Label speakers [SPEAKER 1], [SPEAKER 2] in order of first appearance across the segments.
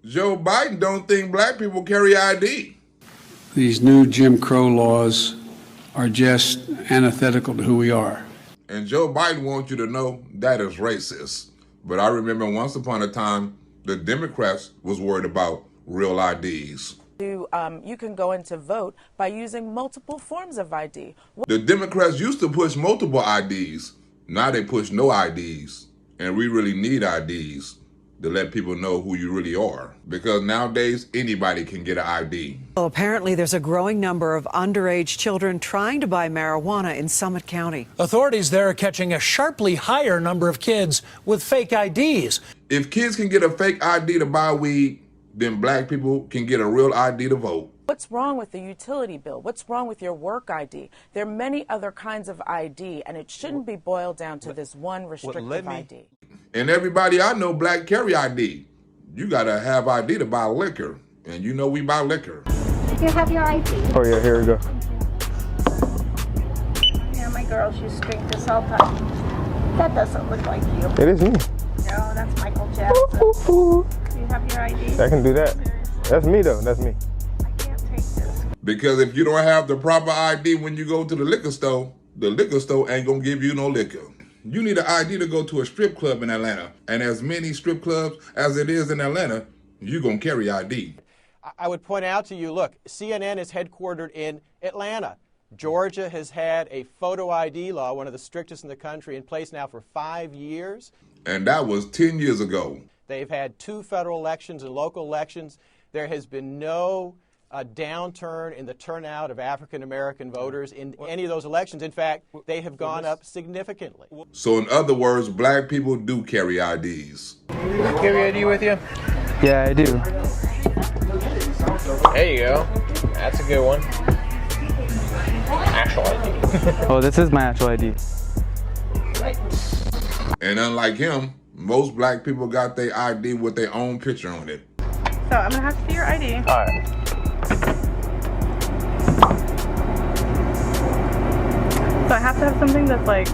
[SPEAKER 1] Joe Biden don't think black people carry ID.
[SPEAKER 2] These new Jim Crow laws are just antithetical to who we are.
[SPEAKER 1] And Joe Biden wants you to know that is racist. But I remember once upon a time, the Democrats was worried about real IDs.
[SPEAKER 3] You can go in to vote by using multiple forms of ID.
[SPEAKER 1] The Democrats used to push multiple IDs. Now they push no IDs. And we really need IDs to let people know who you really are. Because nowadays, anybody can get an ID.
[SPEAKER 4] Well, apparently there's a growing number of underage children trying to buy marijuana in Summit County.
[SPEAKER 5] Authorities there are catching a sharply higher number of kids with fake IDs.
[SPEAKER 1] If kids can get a fake ID to buy weed, then black people can get a real ID to vote.
[SPEAKER 3] What's wrong with the utility bill? What's wrong with your work ID? There are many other kinds of ID, and it shouldn't be boiled down to this one restrictive ID.
[SPEAKER 1] And everybody I know black carry ID. You gotta have ID to buy liquor, and you know we buy liquor.
[SPEAKER 6] You have your ID.
[SPEAKER 7] Oh yeah, here we go.
[SPEAKER 6] Yeah, my girls used to drink this all the time. That doesn't look like you.
[SPEAKER 7] It is me.
[SPEAKER 6] No, that's Michael Jackson. Do you have your ID?
[SPEAKER 7] I can do that. That's me though, that's me.
[SPEAKER 6] I can't take this.
[SPEAKER 1] Because if you don't have the proper ID when you go to the liquor store ain't gonna give you no liquor. You need an ID to go to a strip club in Atlanta. And as many strip clubs as it is in Atlanta, you're gonna carry ID.
[SPEAKER 8] I would point out to you, look, CNN is headquartered in Atlanta. Georgia has had a photo ID law, one of the strictest in the country, in place now for 5 years.
[SPEAKER 1] And that was 10 years ago.
[SPEAKER 8] They've had 2 federal elections and local elections. There has been no downturn in the turnout of African-American voters in any of those elections. In fact, they have gone up significantly.
[SPEAKER 1] So in other words, black people do carry IDs.
[SPEAKER 9] You carry ID with you?
[SPEAKER 7] Yeah, I do.
[SPEAKER 9] There you go. That's a good one. Actual ID.
[SPEAKER 7] Oh, this is my actual ID.
[SPEAKER 1] And unlike him, most black people got their ID with their own picture on it.
[SPEAKER 10] So I'm gonna have to see your ID.
[SPEAKER 9] All right.
[SPEAKER 10] So I have to have something that's like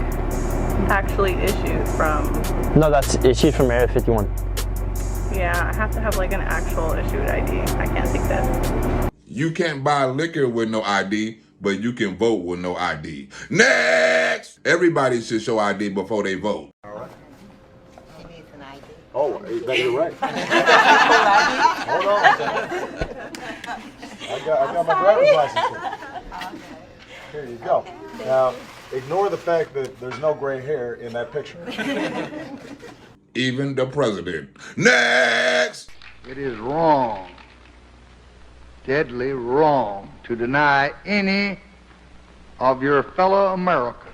[SPEAKER 10] actually issued from.
[SPEAKER 7] No, that's issued from Area 51.
[SPEAKER 10] Yeah, I have to have like an actual issued ID. I can't take this.
[SPEAKER 1] You can't buy liquor with no ID, but you can vote with no ID. Next! Everybody should show ID before they vote.
[SPEAKER 11] He needs an ID.
[SPEAKER 12] Oh, you're right. Hold on a second. I got my driver's license here. Here you go. Now, ignore the fact that there's no gray hair in that picture.
[SPEAKER 1] Even the president. Next!
[SPEAKER 13] It is wrong, deadly wrong, to deny any of your fellow Americans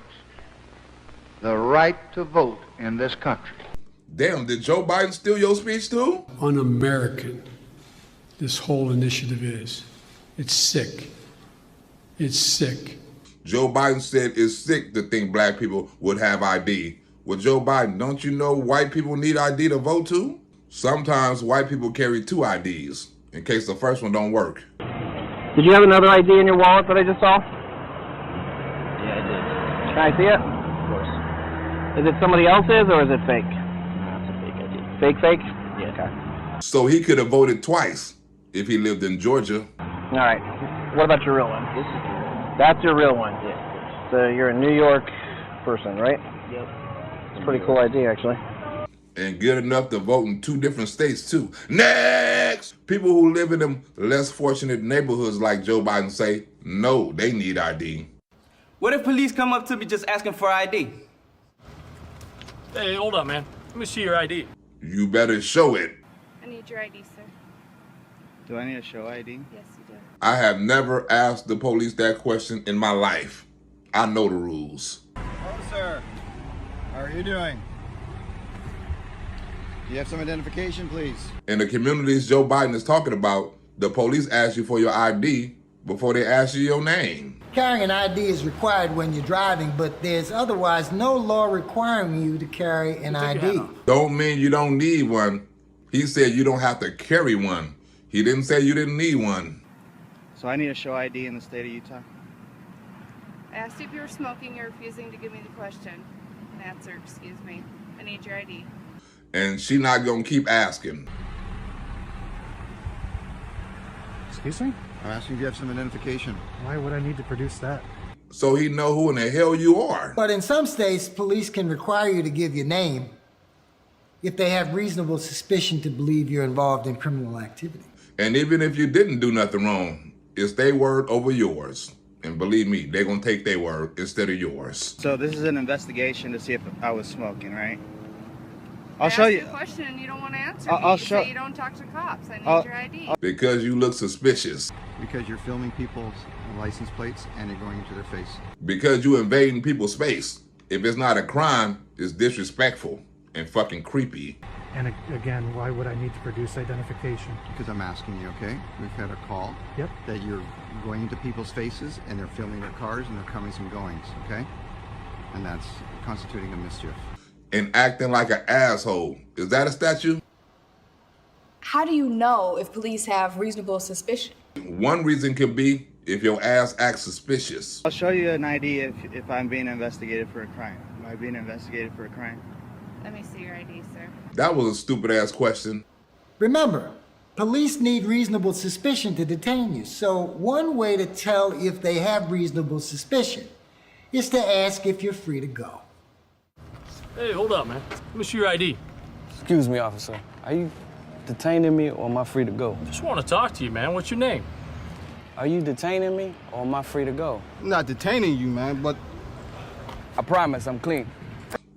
[SPEAKER 13] the right to vote in this country.
[SPEAKER 1] Damn, did Joe Biden steal your speech too?
[SPEAKER 2] Un-American, this whole initiative is. It's sick. It's sick.
[SPEAKER 1] Joe Biden said it's sick to think black people would have ID. Well, Joe Biden, don't you know white people need ID to vote too? Sometimes white people carry 2 IDs in case the first one don't work.
[SPEAKER 7] Did you have another ID in your wallet that I just saw?
[SPEAKER 9] Yeah, I did.
[SPEAKER 7] Can I see it?
[SPEAKER 9] Of course.
[SPEAKER 7] Is it somebody else's or is it fake?
[SPEAKER 9] No, it's a fake ID.
[SPEAKER 7] Fake?
[SPEAKER 9] Yeah.
[SPEAKER 7] Okay.
[SPEAKER 1] So he could have voted twice if he lived in Georgia.
[SPEAKER 7] All right. What about your real one?
[SPEAKER 9] This is the real one.
[SPEAKER 7] That's your real one?
[SPEAKER 9] Yeah.
[SPEAKER 7] So you're a New York person, right?
[SPEAKER 9] Yep.
[SPEAKER 7] It's a pretty cool ID, actually.
[SPEAKER 1] And good enough to vote in 2 different states too. Next! People who live in them less fortunate neighborhoods like Joe Biden say, no, they need ID.
[SPEAKER 14] What if police come up to me just asking for ID?
[SPEAKER 5] Hey, hold on, man. Let me see your ID.
[SPEAKER 1] You better show it.
[SPEAKER 10] I need your ID, sir.
[SPEAKER 7] Do I need to show ID?
[SPEAKER 10] Yes, you do.
[SPEAKER 1] I have never asked the police that question in my life. I know the rules.
[SPEAKER 12] Hello, sir. How are you doing? Do you have some identification, please?
[SPEAKER 1] In the communities Joe Biden is talking about, the police ask you for your ID before they ask you your name.
[SPEAKER 11] Carrying an ID is required when you're driving, but there's otherwise no law requiring you to carry an ID.
[SPEAKER 1] Don't mean you don't need one. He said you don't have to carry one. He didn't say you didn't need one.
[SPEAKER 7] So I need to show ID in the state of Utah?
[SPEAKER 10] I asked you if you were smoking. You're refusing to give me the question. Answer, excuse me. I need your ID.
[SPEAKER 1] And she not gonna keep asking.
[SPEAKER 15] Excuse me?
[SPEAKER 12] I'm asking if you have some identification.
[SPEAKER 15] Why would I need to produce that?
[SPEAKER 1] So he know who in the hell you are.
[SPEAKER 11] But in some states, police can require you to give your name if they have reasonable suspicion to believe you're involved in criminal activity.
[SPEAKER 1] And even if you didn't do nothing wrong, it's their word over yours. And believe me, they're going to take their word instead of yours.
[SPEAKER 7] So this is an investigation to see if I was smoking, right?
[SPEAKER 10] I
[SPEAKER 7] I'll show
[SPEAKER 10] asked
[SPEAKER 7] you.
[SPEAKER 10] a question and you don't want to answer
[SPEAKER 7] I'll
[SPEAKER 10] me. You
[SPEAKER 7] show-
[SPEAKER 10] say you don't talk to cops. I need your ID.
[SPEAKER 1] Because you look suspicious.
[SPEAKER 12] Because you're filming people's license plates and you're going into their face.
[SPEAKER 1] Because you invading people's space. If it's not a crime, it's disrespectful and fucking creepy.
[SPEAKER 15] And again, why would I need to produce identification?
[SPEAKER 12] Because I'm asking you, okay? We've had a call that you're going into people's faces and they're filming their cars and their comings and goings, okay? And that's constituting a mischief.
[SPEAKER 1] And acting like an asshole. Is that a statute?
[SPEAKER 16] How do you know if police have reasonable suspicion?
[SPEAKER 1] One reason could be if your ass acts suspicious.
[SPEAKER 7] I'll show you an ID if I'm being investigated for a crime. Am I being investigated for a crime?
[SPEAKER 10] Let me see your ID, sir.
[SPEAKER 1] That was a stupid ass question.
[SPEAKER 11] Remember, police need reasonable suspicion to detain you. So one way to tell if they have reasonable suspicion is to ask if you're free to go.
[SPEAKER 17] Hey, hold up, man. Let me see your ID.
[SPEAKER 14] Excuse me, officer. Are you detaining me or am I free to go?
[SPEAKER 17] Just want to talk to you, man. What's your name?
[SPEAKER 14] Are you detaining me or am I free to go?
[SPEAKER 12] I'm not detaining you, man, but...
[SPEAKER 14] I promise I'm clean.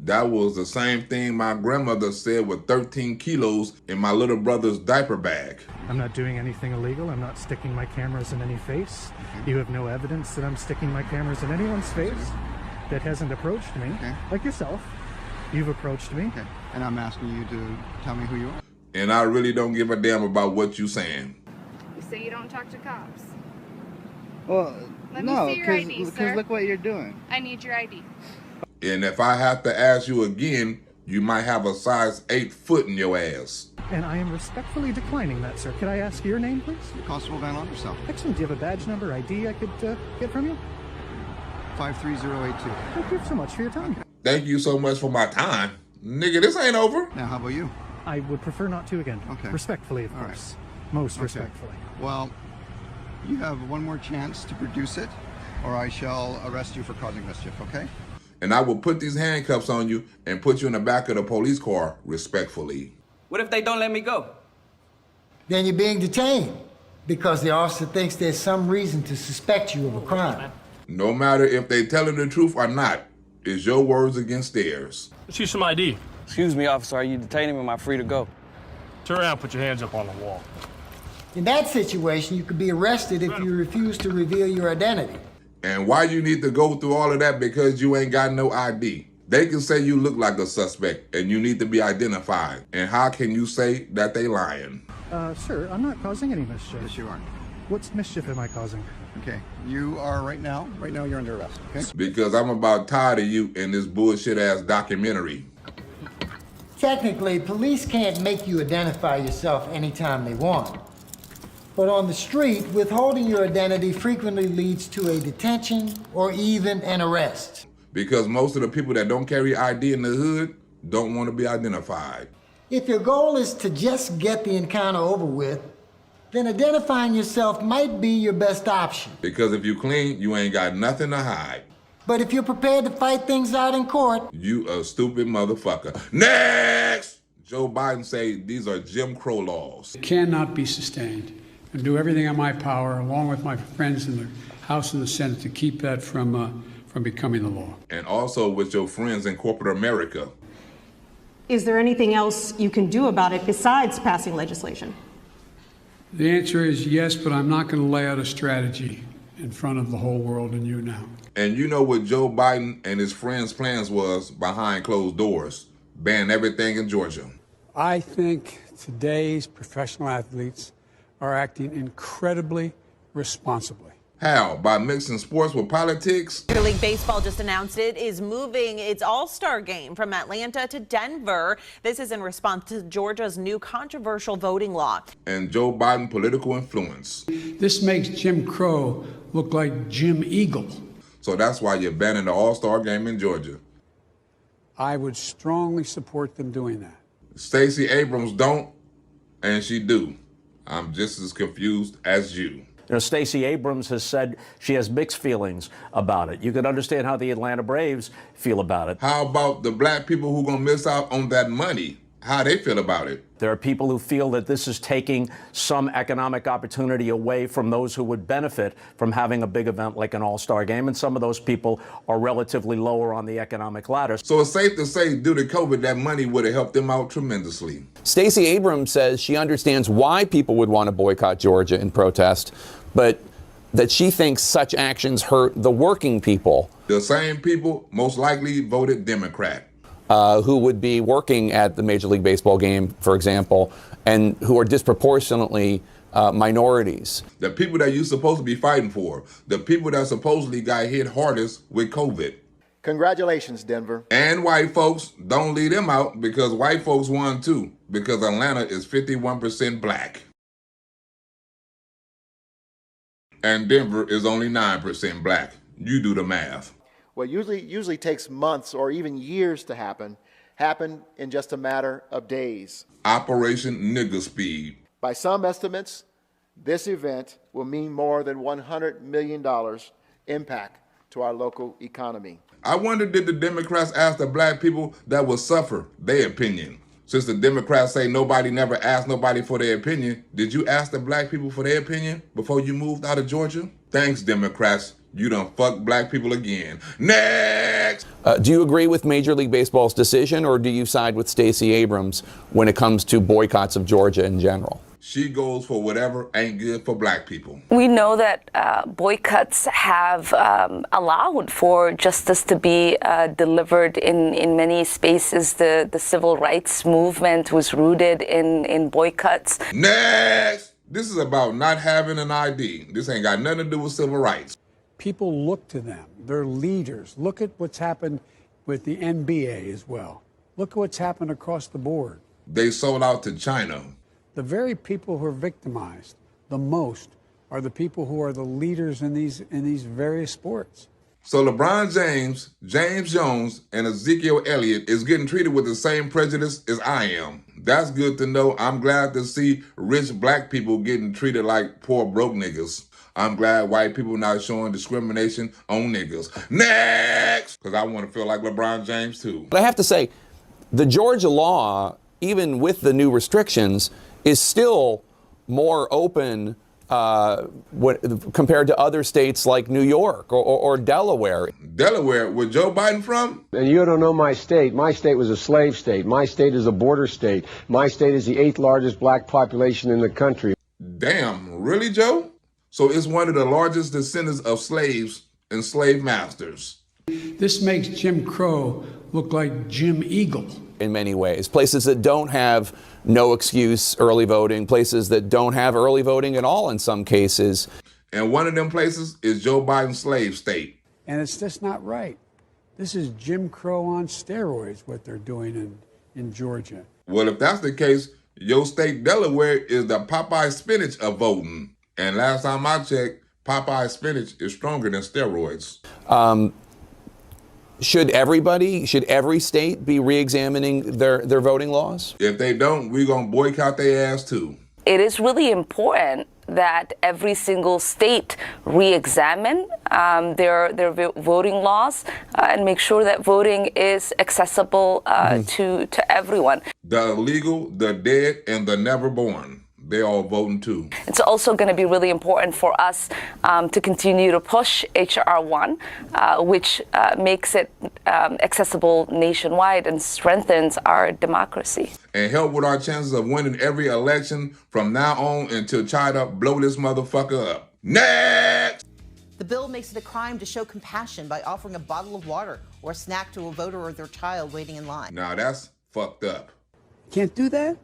[SPEAKER 1] That was the same thing my grandmother said with 13 kilos in my little brother's diaper bag.
[SPEAKER 15] I'm not doing anything illegal. I'm not sticking my cameras in any face. You have no evidence that I'm sticking my cameras in anyone's face that hasn't approached me. Like yourself. You've approached me.
[SPEAKER 12] And I'm asking you to tell me who you are.
[SPEAKER 1] And I really don't give a damn about what you saying.
[SPEAKER 10] You say you don't talk to cops.
[SPEAKER 7] Well,
[SPEAKER 10] Let
[SPEAKER 7] no,
[SPEAKER 10] me see your ID, sir.
[SPEAKER 7] because look what you're doing.
[SPEAKER 10] I need your ID.
[SPEAKER 1] And if I have to ask you again, you might have a size 8 foot in your ass.
[SPEAKER 15] And I am respectfully declining that, sir. Could I ask your name, please?
[SPEAKER 12] Constable Van Onderstel.
[SPEAKER 15] Excellent. Do you have a badge number, ID I could get from you?
[SPEAKER 12] 53082.
[SPEAKER 15] Thank you so much for your time.
[SPEAKER 1] Thank you so much for my time. Nigga, this ain't over.
[SPEAKER 12] Now, how about you?
[SPEAKER 15] I would prefer not to again.
[SPEAKER 12] Okay.
[SPEAKER 15] Respectfully, of course. Most respectfully.
[SPEAKER 12] Well, you have one more chance to produce it, or I shall arrest you for causing mischief, okay?
[SPEAKER 1] And I will put these handcuffs on you and put you in the back of the police car, respectfully.
[SPEAKER 14] What if they don't let me go?
[SPEAKER 11] Then you're being detained because the officer thinks there's some reason to suspect you of a crime.
[SPEAKER 1] No matter if they telling the truth or not, it's your words against theirs.
[SPEAKER 17] Let's see some ID.
[SPEAKER 14] Excuse me, officer. Are you detaining me or am I free to go?
[SPEAKER 17] Turn around, put your hands up on the wall.
[SPEAKER 11] In that situation, you could be arrested if you refuse to reveal your identity.
[SPEAKER 1] And why you need to go through all of that because you ain't got no ID? They can say you look like a suspect and you need to be identified. And how can you say that they lying?
[SPEAKER 15] Sir, I'm not causing any mischief.
[SPEAKER 12] Yes, you are.
[SPEAKER 15] What mischief am I causing?
[SPEAKER 12] Okay, you are right now you're under arrest, okay?
[SPEAKER 1] Because I'm about tired of you in this bullshit ass documentary.
[SPEAKER 11] Technically, police can't make you identify yourself anytime they want. But on the street, withholding your identity frequently leads to a detention or even an arrest.
[SPEAKER 1] Because most of the people that don't carry ID in the hood don't want to be identified.
[SPEAKER 11] If your goal is to just get the encounter over with, then identifying yourself might be your best option.
[SPEAKER 1] Because if you clean, you ain't got nothing to hide.
[SPEAKER 11] But if you're prepared to fight things out in court,
[SPEAKER 1] You a stupid motherfucker. Next! Joe Biden say these are Jim Crow laws.
[SPEAKER 2] It cannot be sustained. And do everything in my power, along with my friends in the House and the Senate, to keep that from becoming the law.
[SPEAKER 1] And also with your friends in corporate America.
[SPEAKER 18] Is there anything else you can do about it besides passing legislation?
[SPEAKER 2] The answer is yes, but I'm not going to lay out a strategy in front of the whole world and you now.
[SPEAKER 1] And you know what Joe Biden and his friends' plans was behind closed doors. Ban everything in Georgia.
[SPEAKER 2] I think today's professional athletes are acting incredibly responsibly.
[SPEAKER 1] How? By mixing sports with politics?
[SPEAKER 19] Major League Baseball just announced it is moving its All-Star game from Atlanta to Denver. This is in response to Georgia's new controversial voting law.
[SPEAKER 1] And Joe Biden political influence.
[SPEAKER 2] This makes Jim Crow look like Jim Eagle.
[SPEAKER 1] So that's why you're banning the All-Star game in Georgia.
[SPEAKER 2] I would strongly support them doing that.
[SPEAKER 1] Stacey Abrams don't, and she do. I'm just as confused as you.
[SPEAKER 20] You know, Stacey Abrams has said she has mixed feelings about it. You can understand how the Atlanta Braves feel about it.
[SPEAKER 1] How about the black people who gonna miss out on that money? How they feel about it?
[SPEAKER 20] There are people who feel that this is taking some economic opportunity away from those who would benefit from having a big event like an all-star game, and some of those people are relatively lower on the economic ladder.
[SPEAKER 1] So it's safe to say, due to COVID, that money would have helped them out tremendously.
[SPEAKER 21] Stacey Abrams says she understands why people would want to boycott Georgia in protest, but that she thinks such actions hurt the working people.
[SPEAKER 1] The same people most likely voted Democrat.
[SPEAKER 21] Who would be working at the Major League Baseball game, for example, and who are disproportionately minorities.
[SPEAKER 1] The people that you're supposed to be fighting for. The people that supposedly got hit hardest with COVID.
[SPEAKER 12] Congratulations, Denver.
[SPEAKER 1] And white folks, don't leave them out, because white folks won too, because Atlanta is 51% black. And Denver is only 9% black. You do the math.
[SPEAKER 12] What usually takes months or even years to happen in just a matter of days.
[SPEAKER 1] Operation Nigger Speed.
[SPEAKER 12] By some estimates, this event will mean more than $100 million impact to our local economy.
[SPEAKER 1] I wonder, did the Democrats ask the black people that will suffer their opinion? Since the Democrats say nobody never asked nobody for their opinion, did you ask the black people for their opinion before you moved out of Georgia? Thanks, Democrats. You done fucked black people again. Next!
[SPEAKER 21] Do you agree with Major League Baseball's decision, or do you side with Stacey Abrams when it comes to boycotts of Georgia in general?
[SPEAKER 1] She goes for whatever ain't good for black people.
[SPEAKER 22] We know that boycotts have allowed for justice to be delivered in many spaces. The civil rights movement was rooted in boycotts.
[SPEAKER 1] Next! This is about not having an ID. This ain't got nothing to do with civil rights.
[SPEAKER 2] People look to them. They're leaders. Look at what's happened with the NBA as well. Look at what's happened across the board.
[SPEAKER 1] They sold out to China.
[SPEAKER 2] The very people who are victimized the most are the people who are the leaders in these various sports.
[SPEAKER 1] So LeBron James, James Jones, and Ezekiel Elliott is getting treated with the same prejudice as I am. That's good to know. I'm glad to see rich black people getting treated like poor broke niggas. I'm glad white people not showing discrimination on niggas. Next! Because I want to feel like LeBron James too.
[SPEAKER 21] But I have to say, the Georgia law, even with the new restrictions, is still more open compared to other states like New York or Delaware.
[SPEAKER 1] Delaware, where Joe Biden from?
[SPEAKER 23] And you don't know my state. My state was a slave state. My state is a border state. My state is the 8th largest black population in the country.
[SPEAKER 1] Damn, really, Joe? So it's one of the largest descendants of slaves and slave masters.
[SPEAKER 2] This makes Jim Crow look like Jim Eagle.
[SPEAKER 21] In many ways, places that don't have no excuse early voting, places that don't have early voting at all in some cases.
[SPEAKER 1] And one of them places is Joe Biden's slave state.
[SPEAKER 2] And it's just not right. This is Jim Crow on steroids, what they're doing in Georgia.
[SPEAKER 1] Well, if that's the case, your state, Delaware, is the Popeye spinach of voting. And last time I checked, Popeye spinach is stronger than steroids.
[SPEAKER 21] Should every state be re-examining their voting laws?
[SPEAKER 1] If they don't, we're going to boycott their ass too.
[SPEAKER 22] It is really important that every single state re-examine their voting laws and make sure that voting is accessible to everyone.
[SPEAKER 1] The illegal, the dead, and the never born. They're all voting too.
[SPEAKER 22] It's also going to be really important for us to continue to push H.R. 1, which makes it accessible nationwide and strengthens our democracy.
[SPEAKER 1] And help with our chances of winning every election from now on until China blow this motherfucker up. Next!
[SPEAKER 24] The bill makes it a crime to show compassion by offering a bottle of water or a snack to a voter or their child waiting in line.
[SPEAKER 1] Now that's fucked up.
[SPEAKER 2] Can't do that?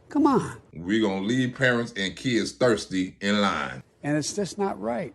[SPEAKER 2] Come on.
[SPEAKER 1] We're going to leave parents and kids thirsty in line.
[SPEAKER 2] And it's just not right.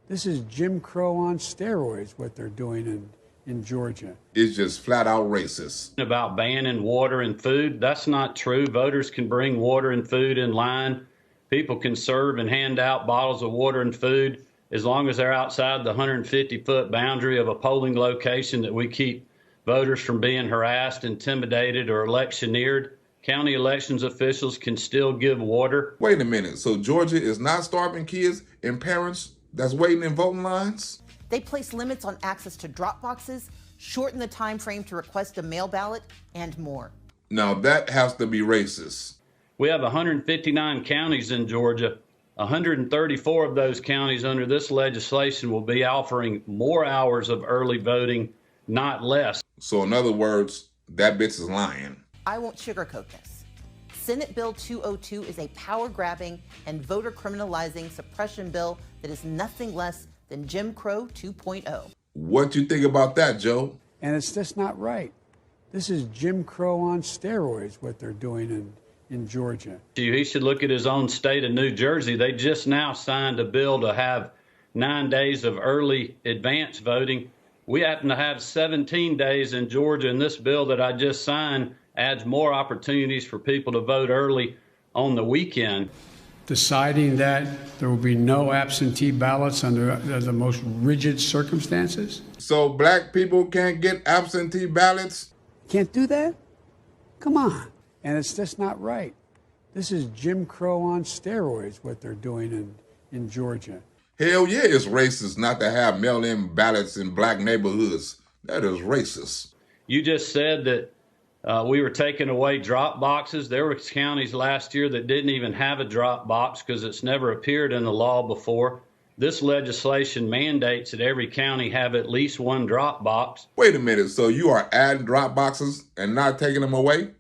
[SPEAKER 2] This is Jim Crow on steroids, what they're doing in Georgia.
[SPEAKER 1] It's just flat out racist.
[SPEAKER 25] About banning water and food, that's not true. Voters can bring water and food in line. People can serve and hand out bottles of water and food as long as they're outside the 150-foot boundary of a polling location that we keep voters from being harassed, intimidated, or electioneered. County elections officials can still give water.
[SPEAKER 1] Wait a minute, so Georgia is not starving kids and parents that's waiting in voting lines?
[SPEAKER 24] They place limits on access to drop boxes, shorten the time frame to request a mail ballot, and more.
[SPEAKER 1] Now that has to be racist.
[SPEAKER 25] We have 159 counties in Georgia. 134 of those counties under this legislation will be offering more hours of early voting, not less.
[SPEAKER 1] So in other words, that bitch is lying.
[SPEAKER 24] I won't sugarcoat this. Senate Bill 202 is a power-grabbing and voter-criminalizing suppression bill that is nothing less than Jim Crow 2.0.
[SPEAKER 1] What you think about that, Joe?
[SPEAKER 2] And it's just not right. This is Jim Crow on steroids, what they're doing in Georgia.
[SPEAKER 25] He should look at his own state of New Jersey. They just now signed a bill to have 9 days of early advance voting. We happen to have 17 days in Georgia, and this bill that I just signed adds more opportunities for people to vote early on the weekend.
[SPEAKER 2] Deciding that there will be no absentee ballots under the most rigid circumstances?
[SPEAKER 1] So black people can't get absentee ballots?
[SPEAKER 2] Can't do that? Come on. And it's just not right. This is Jim Crow on steroids, what they're doing in Georgia.
[SPEAKER 1] Hell yeah, it's racist not to have mail-in ballots in black neighborhoods. That is racist.
[SPEAKER 25] You just said that we were taking away drop boxes. There were counties last year that didn't even have a drop box because it's never appeared in the law before. This legislation mandates that every county have at least one drop box.
[SPEAKER 1] Wait a minute, so you are adding drop boxes and not taking them away?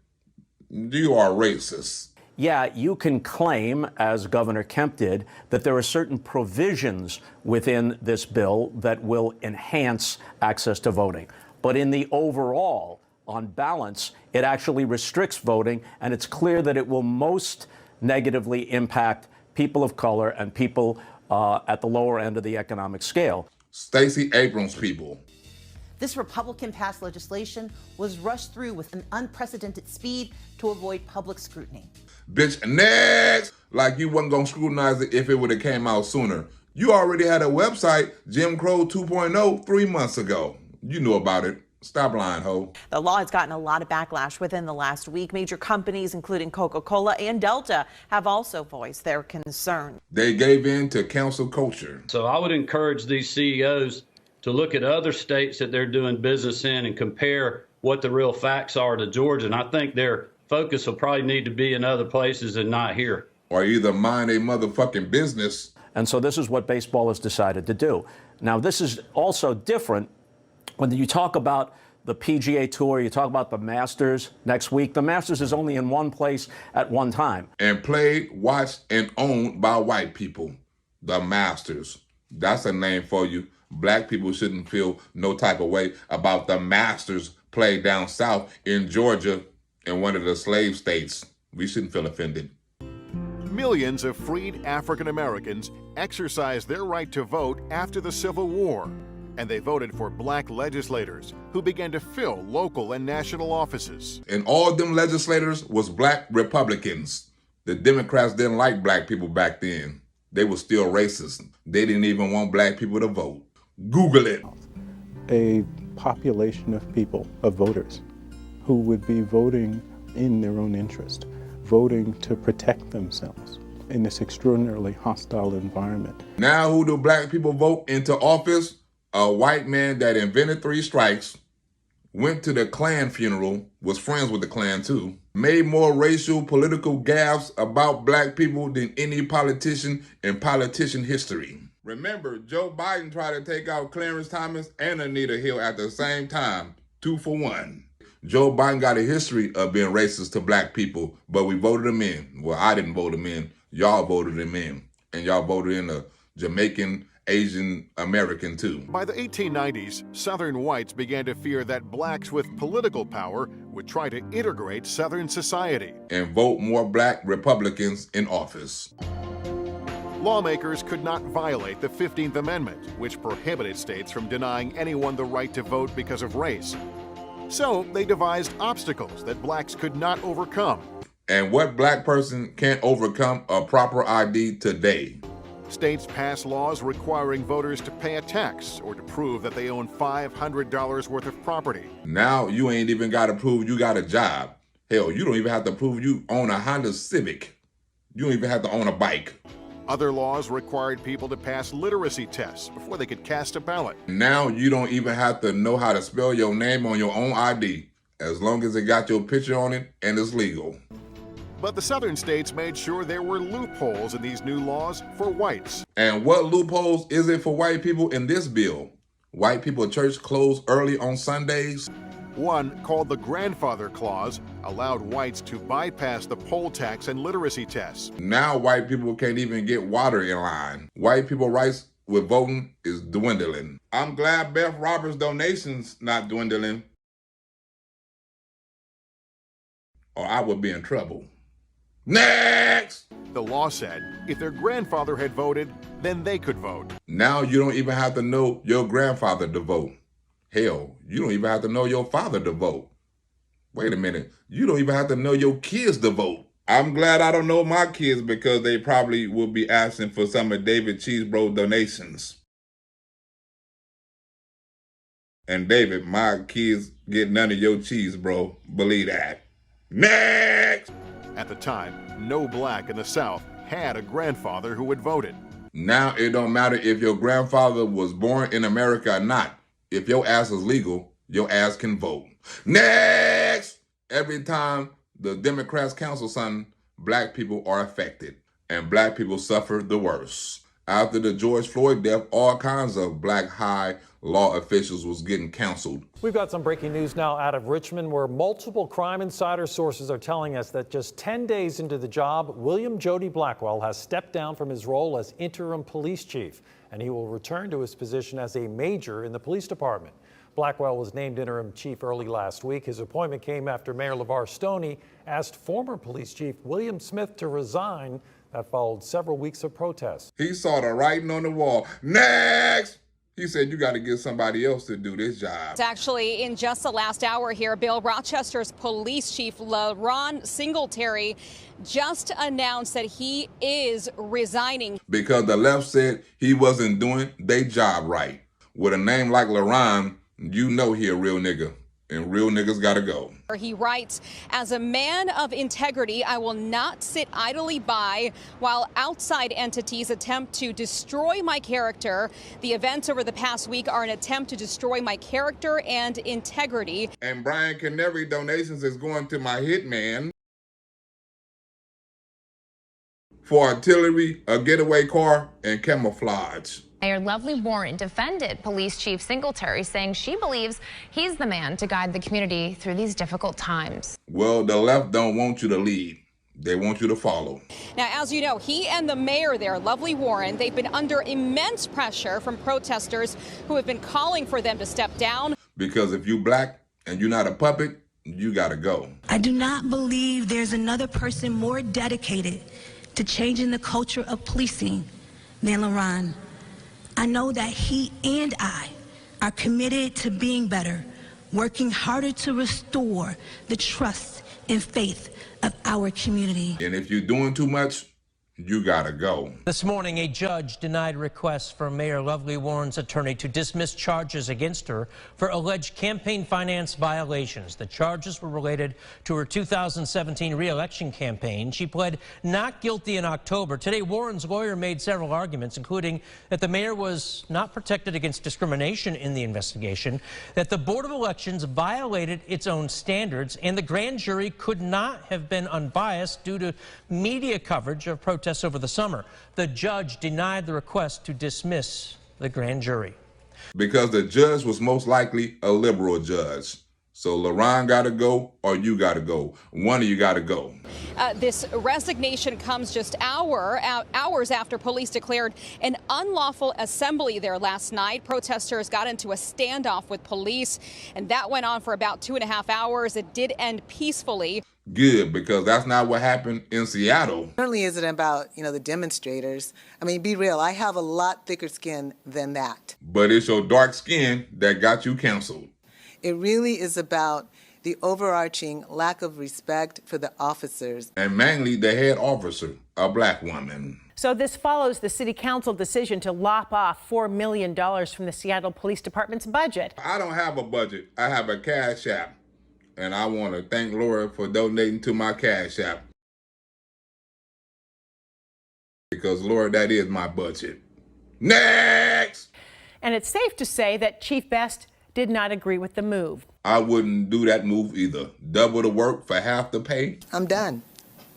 [SPEAKER 1] You are racist.
[SPEAKER 20] Yeah, you can claim, as Governor Kemp did, that there are certain provisions within this bill that will enhance access to voting. But in the overall, on balance, it actually restricts voting, and it's clear that it will most negatively impact people of color and people at the lower end of the economic scale.
[SPEAKER 1] Stacey Abrams people.
[SPEAKER 24] This Republican-passed legislation was rushed through with an unprecedented speed to avoid public scrutiny.
[SPEAKER 1] Bitch, next! Like you wasn't gonna scrutinize it if it would have came out sooner. You already had a website, Jim Crow 2.0, 3 months ago. You knew about it. Stop lying, ho.
[SPEAKER 19] The law has gotten a lot of backlash within the last week. Major companies, including Coca-Cola and Delta, have also voiced their concern.
[SPEAKER 1] They gave in to cancel culture.
[SPEAKER 25] So I would encourage these CEOs to look at other states that they're doing business in and compare what the real facts are to Georgia. And I think their focus will probably need to be in other places and not here.
[SPEAKER 1] Or either mind a motherfucking business.
[SPEAKER 20] And so this is what baseball has decided to do. Now, this is also different when you talk about the PGA Tour, you talk about the Masters next week. The Masters is only in one place at one time.
[SPEAKER 1] And played, watched, and owned by white people. The Masters. That's a name for you. Black people shouldn't feel no type of way about the Masters played down south in Georgia in one of the slave states. We shouldn't feel offended.
[SPEAKER 3] Millions of freed African Americans exercised their right to vote after the Civil War, and they voted for black legislators who began to fill local and national offices.
[SPEAKER 1] And all them legislators was black Republicans. The Democrats didn't like black people back then. They were still racist. They didn't even want black people to vote. Google it.
[SPEAKER 4] A population of people, of voters, who would be voting in their own interest, voting to protect themselves in this extraordinarily hostile environment.
[SPEAKER 1] Now who do black people vote into office? A white man that invented 3 strikes, went to the Klan funeral, was friends with the Klan too, made more racial political gaffes about black people than any politician in politician history. Remember, Joe Biden tried to take out Clarence Thomas and Anita Hill at the same time, 2 for 1. Joe Biden got a history of being racist to black people, but we voted him in. Well, I didn't vote him in. Y'all voted him in. And y'all voted in a Jamaican, Asian American too.
[SPEAKER 3] By the 1890s, Southern whites began to fear that blacks with political power would try to integrate Southern society
[SPEAKER 1] and vote more black Republicans in office.
[SPEAKER 3] Lawmakers could not violate the 15th Amendment, which prohibited states from denying anyone the right to vote because of race. So they devised obstacles that blacks could not overcome.
[SPEAKER 1] And what black person can't overcome a proper ID today?
[SPEAKER 3] States pass laws requiring voters to pay a tax or to prove that they own $500 worth of property.
[SPEAKER 1] Now you ain't even got to prove you got a job. Hell, you don't even have to prove you own a Honda Civic. You don't even have to own a bike.
[SPEAKER 3] Other laws required people to pass literacy tests before they could cast a ballot.
[SPEAKER 1] Now you don't even have to know how to spell your name on your own ID, as long as it got your picture on it and it's legal.
[SPEAKER 3] But the southern states made sure there were loopholes in these new laws for whites.
[SPEAKER 1] And what loopholes is it for white people in this bill? White people church close early on Sundays.
[SPEAKER 3] One, called the Grandfather Clause, allowed whites to bypass the poll tax and literacy tests.
[SPEAKER 1] Now white people can't even get water in line. White people's rights with voting is dwindling. I'm glad Beth Roberts' donations not dwindling, or I would be in trouble. Next!
[SPEAKER 3] The law said if their grandfather had voted, then they could vote.
[SPEAKER 1] Now you don't even have to know your grandfather to vote. Hell, you don't even have to know your father to vote. Wait a minute, you don't even have to know your kids to vote. I'm glad I don't know my kids because they probably will be asking for some of David Cheesebro donations. And David, my kids get none of your cheese, bro. Believe that. Next!
[SPEAKER 3] At the time, no black in the South had a grandfather who had voted.
[SPEAKER 1] Now it don't matter if your grandfather was born in America or not. If your ass is legal, your ass can vote. Next! Every time the Democrats cancel something, black people are affected. And black people suffer the worst. After the George Floyd death, all kinds of black high law officials was getting canceled.
[SPEAKER 5] We've got some breaking news now out of Richmond, where multiple crime insider sources are telling us that just 10 days into the job, William Jody Blackwell has stepped down from his role as interim police chief, and he will return to his position as a major in the police department. Blackwell was named interim chief early last week. His appointment came after Mayor LeVar Stoney asked former police chief William Smith to resign. That followed several weeks of protests.
[SPEAKER 1] He saw the writing on the wall. Next! He said, you got to get somebody else to do this job.
[SPEAKER 6] It's actually in just the last hour here, Bill, Rochester's police chief, LaRon Singletary, just announced that he is resigning.
[SPEAKER 1] Because the left said he wasn't doing their job right. With a name like LaRon, you know he a real nigga. And real niggas gotta go.
[SPEAKER 6] He writes, as a man of integrity, I will not sit idly by while outside entities attempt to destroy my character. The events over the past week are an attempt to destroy my character and integrity.
[SPEAKER 1] And Brian Canary donations is going to my hitman for artillery, a getaway car, and camouflage.
[SPEAKER 8] Mayor Lovely Warren defended Police Chief Singletary, saying she believes he's the man to guide the community through these difficult times.
[SPEAKER 1] Well, the left don't want you to lead. They want you to follow.
[SPEAKER 6] Now, as you know, he and the mayor there, Lovely Warren, they've been under immense pressure from protesters who have been calling for them to step down.
[SPEAKER 1] Because if you black and you're not a puppet, you gotta go.
[SPEAKER 9] I do not believe there's another person more dedicated to changing the culture of policing than LaRon. I know that he and I are committed to being better, working harder to restore the trust and faith of our community.
[SPEAKER 1] And if you're doing too much, you gotta go.
[SPEAKER 13] This morning, a judge denied requests from Mayor Lovely Warren's attorney to dismiss charges against her for alleged campaign finance violations. The charges were related to her 2017 re-election campaign. She pled not guilty in October. Today, Warren's lawyer made several arguments, including that the mayor was not protected against discrimination in the investigation, that the Board of Elections violated its own standards, and the grand jury could not have been unbiased due to media coverage of protests over the summer. The judge denied the request to dismiss the grand jury.
[SPEAKER 1] Because the judge was most likely a liberal judge. So LaRon gotta go or you gotta go. One of you gotta go.
[SPEAKER 6] This resignation comes just hours after police declared an unlawful assembly there last night. Protesters got into a standoff with police, and that went on for about 2.5 hours. It did end peacefully.
[SPEAKER 1] Good, because that's not what happened in Seattle.
[SPEAKER 26] Certainly isn't about, the demonstrators. I mean, be real, I have a lot thicker skin than that.
[SPEAKER 1] But it's your dark skin that got you canceled.
[SPEAKER 26] It really is about the overarching lack of respect for the officers.
[SPEAKER 1] And mainly the head officer, a black woman.
[SPEAKER 27] So this follows the city council decision to lop off $4 million from the Seattle Police Department's budget.
[SPEAKER 1] I don't have a budget. I have a cash app. And I want to thank Laura for donating to my Cash App. Because, Laura, that is my budget. Next!
[SPEAKER 27] And it's safe to say that Chief Best did not agree with the move.
[SPEAKER 1] I wouldn't do that move either. Double the work for half the pay.
[SPEAKER 26] I'm done.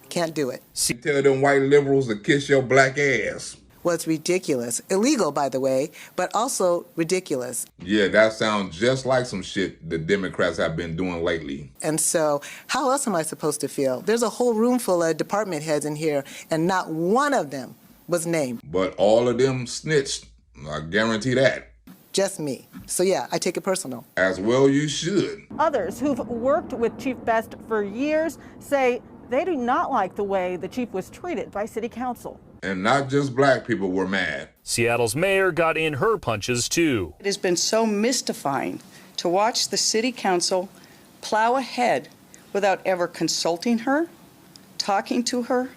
[SPEAKER 26] Can't do it.
[SPEAKER 1] Tell them white liberals to kiss your black ass.
[SPEAKER 26] Well, it's ridiculous. Illegal, by the way, but also ridiculous.
[SPEAKER 1] Yeah, that sounds just like some shit the Democrats have been doing lately.
[SPEAKER 26] And so, how else am I supposed to feel? There's a whole room full of department heads in here, and not one of them was named.
[SPEAKER 1] But all of them snitched. I guarantee that.
[SPEAKER 26] Just me. So yeah, I take it personal.
[SPEAKER 1] As well you should.
[SPEAKER 7] Others who've worked with Chief Best for years say they do not like the way the chief was treated by city council.
[SPEAKER 1] And not just black people were mad.
[SPEAKER 10] Seattle's mayor got in her punches too.
[SPEAKER 11] It has been so mystifying to watch the city council plow ahead without ever consulting her, talking to her,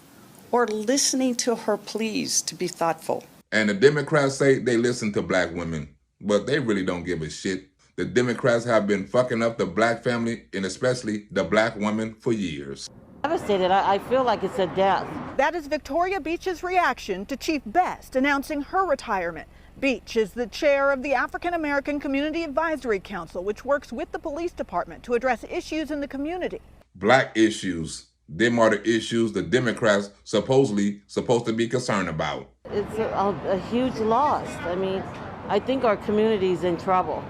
[SPEAKER 11] or listening to her pleas to be thoughtful.
[SPEAKER 1] And the Democrats say they listen to black women, but they really don't give a shit. The Democrats have been fucking up the black family, and especially the black woman, for years.
[SPEAKER 7] Devastated. I feel like it's a death. That is Victoria Beach's reaction to Chief Best announcing her retirement. Beach is the chair of the African American Community Advisory Council, which works with the police department to address issues in the community.
[SPEAKER 1] Black issues. Them are the issues the Democrats supposed to be concerned about.
[SPEAKER 7] It's a huge loss. I mean, I think our community's in trouble.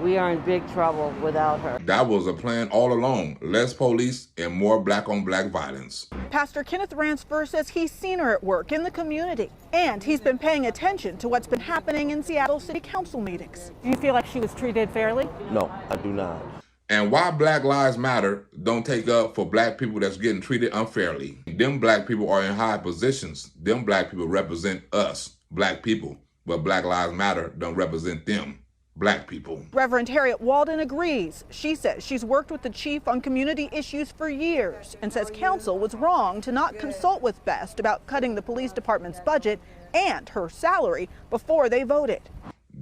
[SPEAKER 7] We are in big trouble without her.
[SPEAKER 1] That was a plan all along. Less police and more black-on-black violence.
[SPEAKER 7] Pastor Kenneth Ransford says he's seen her at work in the community, and he's been paying attention to what's been happening in Seattle City Council meetings. Do you feel like she was treated fairly?
[SPEAKER 14] No, I do not.
[SPEAKER 1] And why Black Lives Matter don't take up for black people that's getting treated unfairly. Them black people are in high positions. Them black people represent us, black people. But Black Lives Matter don't represent them, black people.
[SPEAKER 7] Reverend Harriet Walden agrees. She says she's worked with the chief on community issues for years and says council was wrong to not consult with Best about cutting the police department's budget and her salary before they voted.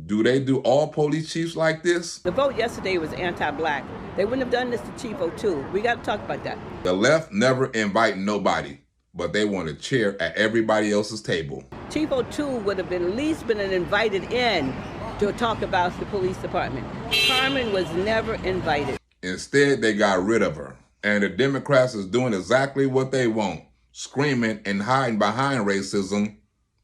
[SPEAKER 1] Do they do all police chiefs like this?
[SPEAKER 15] The vote yesterday was anti-black. They wouldn't have done this to Chief O'Toole. We got to talk about that.
[SPEAKER 1] The left never invite nobody, but they want to chair at everybody else's table.
[SPEAKER 15] Chief O'Toole would have at least been invited in to talk about the police department. Carmen was never invited.
[SPEAKER 1] Instead, they got rid of her. And the Democrats is doing exactly what they want, screaming and hiding behind racism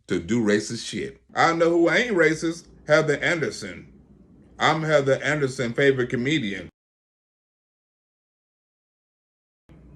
[SPEAKER 1] to do racist shit. I know who ain't racist. Heather Anderson. I'm Heather Anderson's favorite comedian.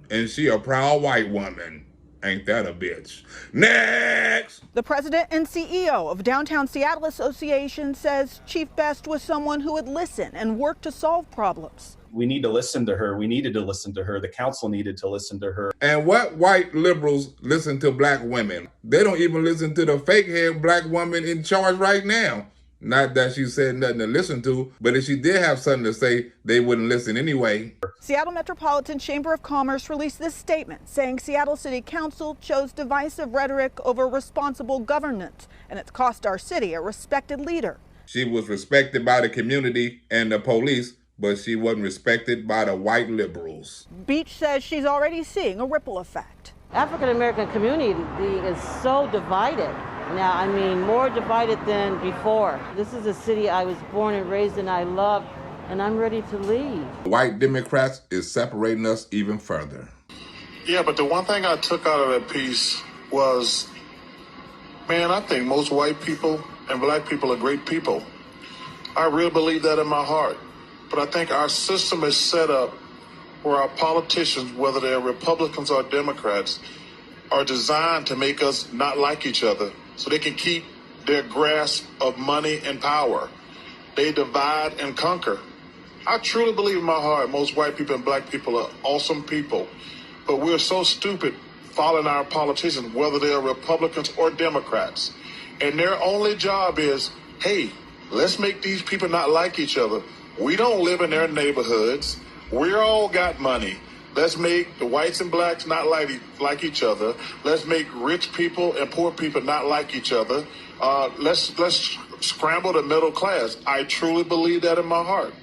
[SPEAKER 1] And she a proud white woman. Ain't that a bitch? Next!
[SPEAKER 7] The president and CEO of Downtown Seattle Association says Chief Best was someone who would listen and work to solve problems.
[SPEAKER 16] We need to listen to her. We needed to listen to her. The council needed to listen to her.
[SPEAKER 1] And what white liberals listen to black women? They don't even listen to the fake head black woman in charge right now. Not that she said nothing to listen to, but if she did have something to say, they wouldn't listen anyway.
[SPEAKER 7] Seattle Metropolitan Chamber of Commerce released this statement saying Seattle City Council chose divisive rhetoric over responsible governance, and it's cost our city a respected leader.
[SPEAKER 1] She was respected by the community and the police, but she wasn't respected by the white liberals.
[SPEAKER 7] Beach says she's already seeing a ripple effect. African American community is so divided. Now, I mean, more divided than before. This is a city I was born and raised in, I love, and I'm ready to leave.
[SPEAKER 1] White Democrats is separating us even further.
[SPEAKER 17] Yeah, but the one thing I took out of that piece was, man, I think most white people and black people are great people. I really believe that in my heart. But I think our system is set up where our politicians, whether they're Republicans or Democrats, are designed to make us not like each other so they can keep their grasp of money and power. They divide and conquer. I truly believe in my heart most white people and black people are awesome people, but we're so stupid following our politicians, whether they're Republicans or Democrats. And their only job is, hey, let's make these people not like each other. We don't live in their neighborhoods. We all got money. Let's make the whites and blacks not like each other. Let's make rich people and poor people not like each other. Let's scramble the middle class. I truly believe that in my heart.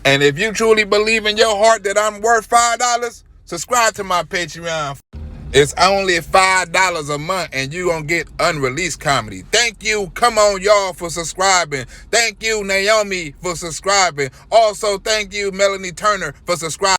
[SPEAKER 1] And if you truly believe in your heart that I'm worth $5, subscribe to my Patreon. It's only $5 a month and you gonna get unreleased comedy. Thank you, come on y'all, for subscribing. Thank you, Naomi, for subscribing. Also, thank you, Melanie Turner, for subscribing.